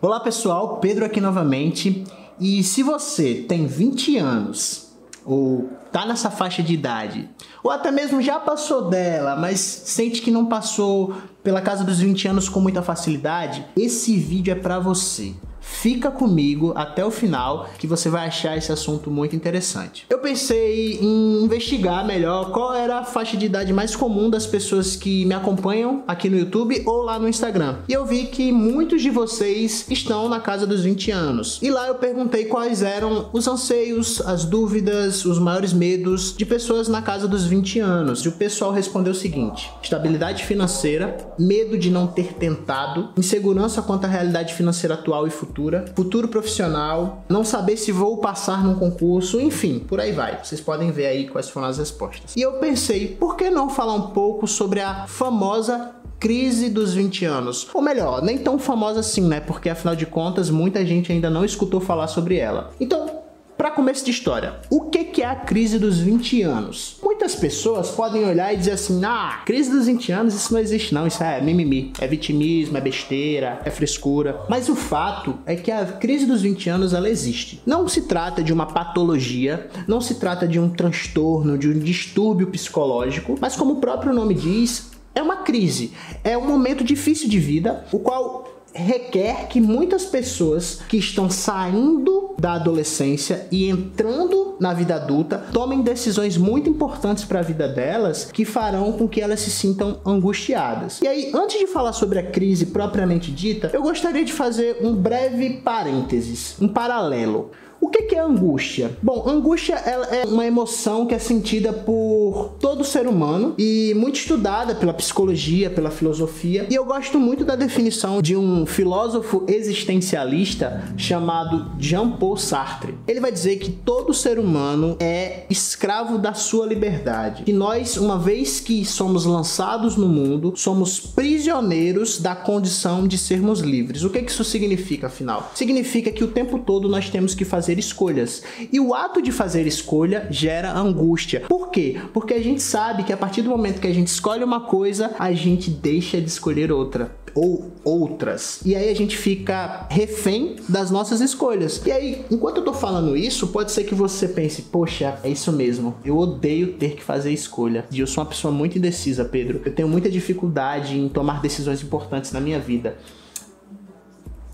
Olá pessoal, Pedro aqui novamente. E se você tem 20 anos ou tá nessa faixa de idade, ou até mesmo já passou dela, mas sente que não passou pela casa dos 20 anos com muita facilidade, esse vídeo é pra você. Fica comigo até o final que você vai achar esse assunto muito interessante. Eu pensei em investigar melhor qual era a faixa de idade mais comum das pessoas que me acompanham aqui no YouTube ou lá no Instagram. E eu vi que muitos de vocês estão na casa dos 20 anos. E lá eu perguntei quais eram os anseios, as dúvidas, os maiores medos de pessoas na casa dos 20 anos. E o pessoal respondeu o seguinte: estabilidade financeira, medo de não ter tentado, insegurança quanto à realidade financeira atual e futura, futuro profissional, não saber se vou passar num concurso, enfim, por aí vai. Vocês podem ver aí quais foram as respostas. E eu pensei, por que não falar um pouco sobre a famosa crise dos 20 anos? Ou melhor, nem tão famosa assim, né? Porque afinal de contas, muita gente ainda não escutou falar sobre ela. Então, para começo de história, o que é a crise dos 20 anos? Muitas pessoas podem olhar e dizer assim: ah, crise dos 20 anos, isso não existe não, isso é mimimi, é vitimismo, é besteira, é frescura. Mas o fato é que a crise dos 20 anos, ela existe. Não se trata de uma patologia, não se trata de um transtorno, de um distúrbio psicológico, mas como o próprio nome diz, é uma crise, é um momento difícil de vida, o qual requer que muitas pessoas que estão saindo da adolescência e entrando na vida adulta tomem decisões muito importantes para a vida delas, que farão com que elas se sintam angustiadas. E aí, antes de falar sobre a crise propriamente dita, eu gostaria de fazer um breve parênteses, um paralelo. O que é angústia? Bom, angústia ela é uma emoção que é sentida por todo ser humano e muito estudada pela psicologia, pela filosofia. E eu gosto muito da definição de um filósofo existencialista chamado Jean-Paul Sartre. Ele vai dizer que todo ser humano é escravo da sua liberdade. E nós, uma vez que somos lançados no mundo, somos prisioneiros da condição de sermos livres. O que isso significa, afinal? Significa que o tempo todo nós temos que fazer escolhas. E o ato de fazer escolha gera angústia. Por quê? Porque a gente sabe que a partir do momento que a gente escolhe uma coisa, a gente deixa de escolher outra. Ou outras. E aí a gente fica refém das nossas escolhas. E aí, enquanto eu tô falando isso, pode ser que você pense: poxa, é isso mesmo, eu odeio ter que fazer escolha. E eu sou uma pessoa muito indecisa, Pedro. Eu tenho muita dificuldade em tomar decisões importantes na minha vida.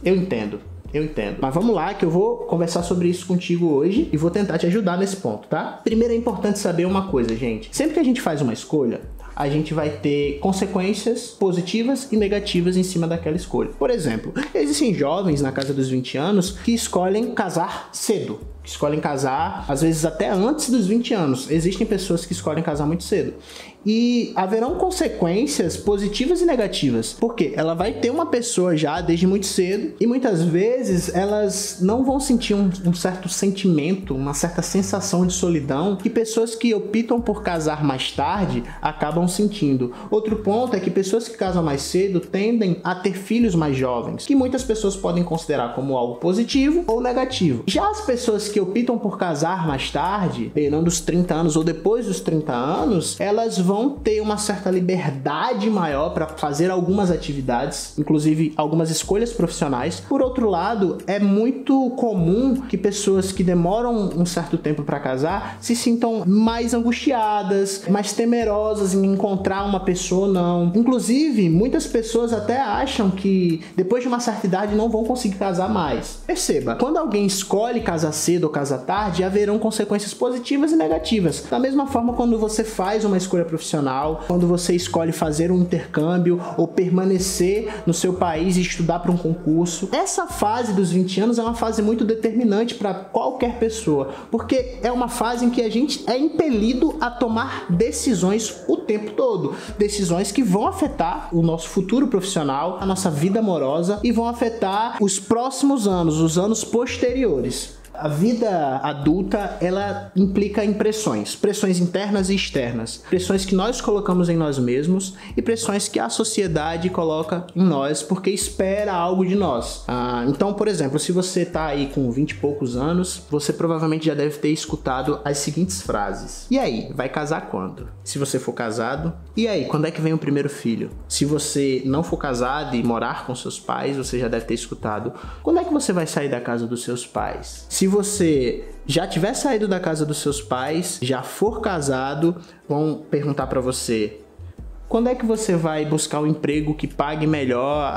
Eu entendo. Mas vamos lá que eu vou conversar sobre isso contigo hoje e vou tentar te ajudar nesse ponto, tá? Primeiro é importante saber uma coisa, gente. Sempre que a gente faz uma escolha, a gente vai ter consequências positivas e negativas em cima daquela escolha. Por exemplo, existem jovens na casa dos 20 anos que escolhem casar cedo. Escolhem casar, às vezes até antes dos 20 anos. Existem pessoas que escolhem casar muito cedo. E haverão consequências positivas e negativas. Porque ela vai ter uma pessoa já desde muito cedo e muitas vezes elas não vão sentir um certo sentimento, uma certa sensação de solidão que pessoas que optam por casar mais tarde acabam sentindo. Outro ponto é que pessoas que casam mais cedo tendem a ter filhos mais jovens, que muitas pessoas podem considerar como algo positivo ou negativo. Já as pessoas que optam por casar mais tarde, beirando os 30 anos ou depois dos 30 anos, elas vão ter uma certa liberdade maior para fazer algumas atividades, inclusive algumas escolhas profissionais. Por outro lado, é muito comum que pessoas que demoram um certo tempo para casar se sintam mais angustiadas, mais temerosas em encontrar uma pessoa ou não. Inclusive, muitas pessoas até acham que depois de uma certa idade não vão conseguir casar mais. Perceba, quando alguém escolhe casar cedo ou casar tarde, haverão consequências positivas e negativas. Da mesma forma, quando você faz uma escolha profissional, quando você escolhe fazer um intercâmbio ou permanecer no seu país e estudar para um concurso. Essa fase dos 20 anos é uma fase muito determinante para qualquer pessoa, porque é uma fase em que a gente é impelido a tomar decisões o tempo todo. Decisões que vão afetar o nosso futuro profissional, a nossa vida amorosa e vão afetar os próximos anos, os anos posteriores. A vida adulta, ela implica em pressões. Pressões internas e externas. Pressões que nós colocamos em nós mesmos e pressões que a sociedade coloca em nós porque espera algo de nós. Então, por exemplo, se você tá aí com 20 e poucos anos, você provavelmente já deve ter escutado as seguintes frases. E aí, vai casar quando? Se você for casado, e aí, quando é que vem o primeiro filho? Se você não for casado e morar com seus pais, você já deve ter escutado. Quando é que você vai sair da casa dos seus pais? Se você já tiver saído da casa dos seus pais, já for casado, vão perguntar para você: quando é que você vai buscar um emprego que pague melhor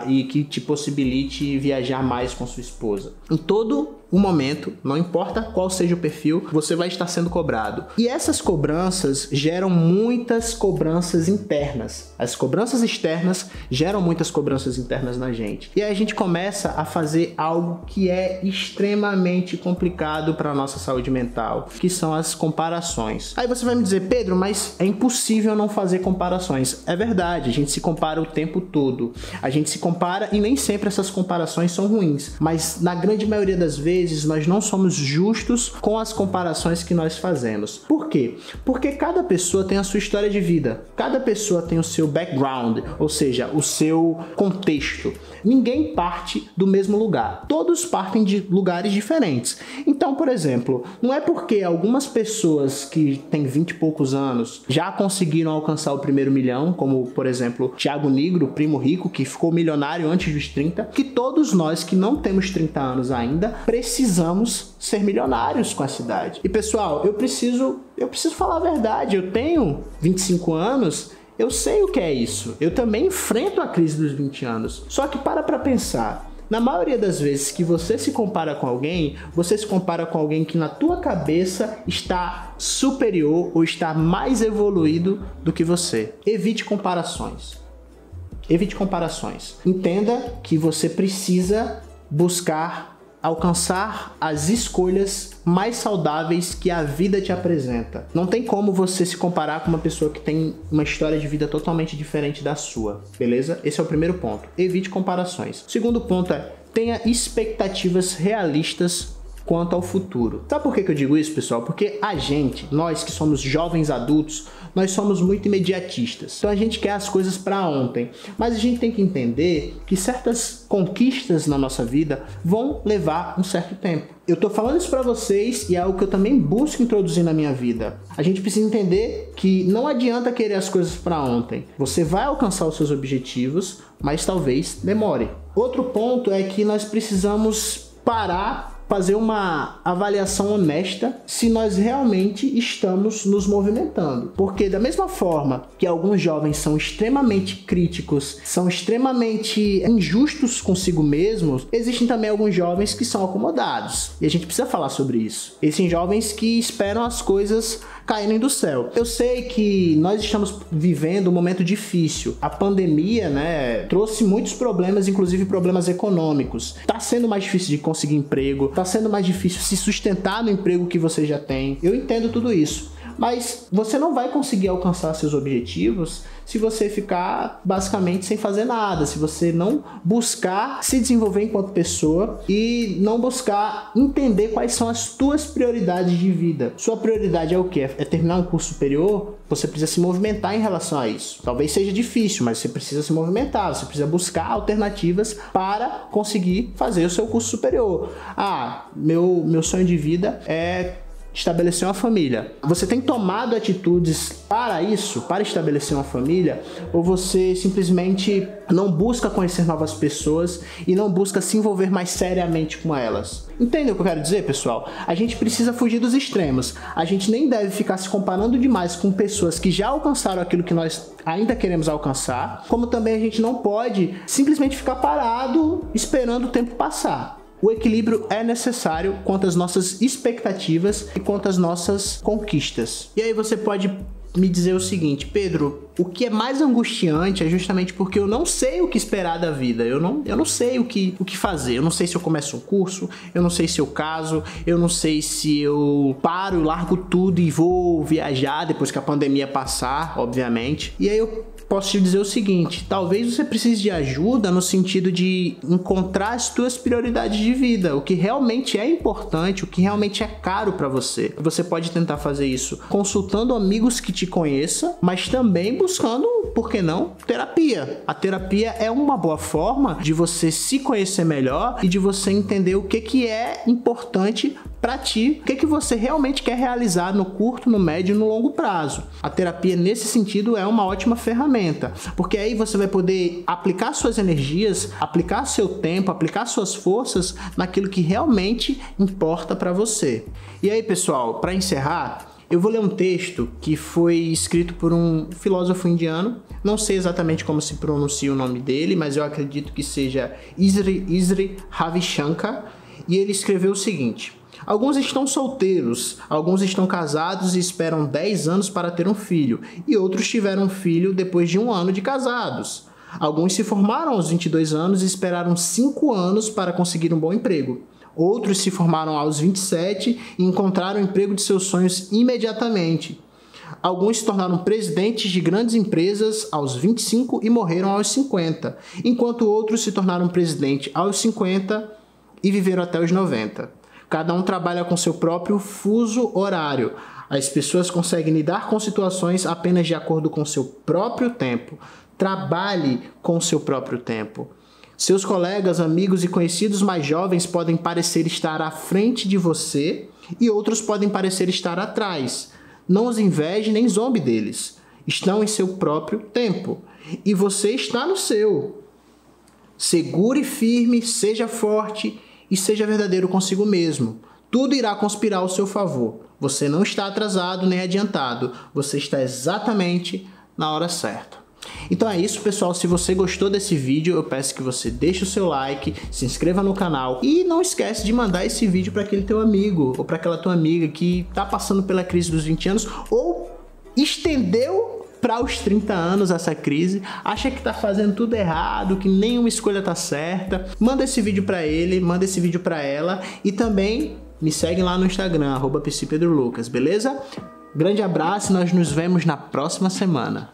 e que te possibilite viajar mais com sua esposa? Em todo o momento, não importa qual seja o perfil, você vai estar sendo cobrado. E essas cobranças geram muitas cobranças internas. As cobranças externas geram muitas cobranças internas na gente. E aí a gente começa a fazer algo que é extremamente complicado para a nossa saúde mental, que são as comparações. Aí você vai me dizer: Pedro, mas é impossível não fazer comparações. É verdade, a gente se compara o tempo todo. A gente se compara e nem sempre essas comparações são ruins, mas na grande maioria das vezes nós não somos justos com as comparações que nós fazemos. Por quê? Porque cada pessoa tem a sua história de vida. Cada pessoa tem o seu background, ou seja, o seu contexto. Ninguém parte do mesmo lugar. Todos partem de lugares diferentes. Então, por exemplo, não é porque algumas pessoas que têm 20 e poucos anos já conseguiram alcançar o primeiro milhão, como, por exemplo, Thiago Nigro, primo rico, que ficou milionário antes dos 30, que todos nós que não temos 30 anos ainda precisamos ser milionários com essa idade. E pessoal, eu preciso falar a verdade. Eu tenho 25 anos, eu sei o que é isso. Eu também enfrento a crise dos 20 anos. Só que para pensar. Na maioria das vezes que você se compara com alguém, você se compara com alguém que na tua cabeça está superior ou está mais evoluído do que você. Evite comparações. Evite comparações. Entenda que você precisa buscar alcançar as escolhas mais saudáveis que a vida te apresenta. Não tem como você se comparar com uma pessoa que tem uma história de vida totalmente diferente da sua, beleza? Esse é o primeiro ponto. Evite comparações. O segundo ponto é: tenha expectativas realistas quanto ao futuro. Sabe por que eu digo isso, pessoal? Porque nós que somos jovens adultos, nós somos muito imediatistas. Então a gente quer as coisas para ontem. Mas a gente tem que entender que certas conquistas na nossa vida vão levar um certo tempo. Eu tô falando isso para vocês e é algo que eu também busco introduzir na minha vida. A gente precisa entender que não adianta querer as coisas para ontem. Você vai alcançar os seus objetivos, mas talvez demore. Outro ponto é que nós precisamos parar, fazer uma avaliação honesta se nós realmente estamos nos movimentando. Porque da mesma forma que alguns jovens são extremamente críticos, são extremamente injustos consigo mesmos, existem também alguns jovens que são acomodados. E a gente precisa falar sobre isso. Esses jovens que esperam as coisas caírem do céu. Eu sei que nós estamos vivendo um momento difícil. A pandemia, trouxe muitos problemas, inclusive problemas econômicos. Tá sendo mais difícil de conseguir emprego, tá sendo mais difícil se sustentar no emprego que você já tem. Eu entendo tudo isso. Mas você não vai conseguir alcançar seus objetivos se você ficar basicamente sem fazer nada, se você não buscar se desenvolver enquanto pessoa e não buscar entender quais são as tuas prioridades de vida. Sua prioridade é o quê? É terminar um curso superior? Você precisa se movimentar em relação a isso. Talvez seja difícil, mas você precisa se movimentar, você precisa buscar alternativas para conseguir fazer o seu curso superior. Meu sonho de vida é estabelecer uma família. Você tem tomado atitudes para isso, para estabelecer uma família, ou você simplesmente não busca conhecer novas pessoas e não busca se envolver mais seriamente com elas? Entende o que eu quero dizer, pessoal? A gente precisa fugir dos extremos. A gente nem deve ficar se comparando demais com pessoas que já alcançaram aquilo que nós ainda queremos alcançar, como também a gente não pode simplesmente ficar parado esperando o tempo passar. O equilíbrio é necessário quanto às nossas expectativas e quanto às nossas conquistas. E aí você pode me dizer o seguinte: Pedro, o que é mais angustiante é justamente porque eu não sei o que esperar da vida, eu não sei o que fazer, eu não sei se eu começo um curso, eu não sei se eu caso, eu não sei se eu paro, largo tudo e vou viajar depois que a pandemia passar, obviamente. E aí eu posso te dizer o seguinte: talvez você precise de ajuda no sentido de encontrar as suas prioridades de vida, o que realmente é importante, o que realmente é caro para você. Você pode tentar fazer isso consultando amigos que te conheçam, mas também buscando, por que não, terapia. A terapia é uma boa forma de você se conhecer melhor e de você entender o que é importante para ti, o que você realmente quer realizar no curto, no médio e no longo prazo. A terapia, nesse sentido, é uma ótima ferramenta, porque aí você vai poder aplicar suas energias, aplicar seu tempo, aplicar suas forças naquilo que realmente importa para você. E aí, pessoal, para encerrar, eu vou ler um texto que foi escrito por um filósofo indiano. Não sei exatamente como se pronuncia o nome dele, mas eu acredito que seja Sri Ravi Shankar. E ele escreveu o seguinte: alguns estão solteiros, alguns estão casados e esperam 10 anos para ter um filho, e outros tiveram um filho depois de 1 ano de casados. Alguns se formaram aos 22 anos e esperaram 5 anos para conseguir um bom emprego. Outros se formaram aos 27 e encontraram o emprego de seus sonhos imediatamente. Alguns se tornaram presidentes de grandes empresas aos 25 e morreram aos 50, enquanto outros se tornaram presidente aos 50 e viveram até os 90. Cada um trabalha com seu próprio fuso horário. As pessoas conseguem lidar com situações apenas de acordo com seu próprio tempo. Trabalhe com seu próprio tempo. Seus colegas, amigos e conhecidos mais jovens podem parecer estar à frente de você e outros podem parecer estar atrás. Não os inveje nem zombe deles. Estão em seu próprio tempo e você está no seu. Segure firme, seja forte e seja verdadeiro consigo mesmo. Tudo irá conspirar ao seu favor. Você não está atrasado nem adiantado. Você está exatamente na hora certa. Então é isso, pessoal. Se você gostou desse vídeo, eu peço que você deixe o seu like, se inscreva no canal e não esquece de mandar esse vídeo para aquele teu amigo ou para aquela tua amiga que está passando pela crise dos 20 anos ou estendeu para os 30 anos essa crise, acha que tá fazendo tudo errado, que nenhuma escolha tá certa. Manda esse vídeo para ele, manda esse vídeo para ela e também me segue lá no Instagram, @psipedrolucas, beleza? Grande abraço e nós nos vemos na próxima semana.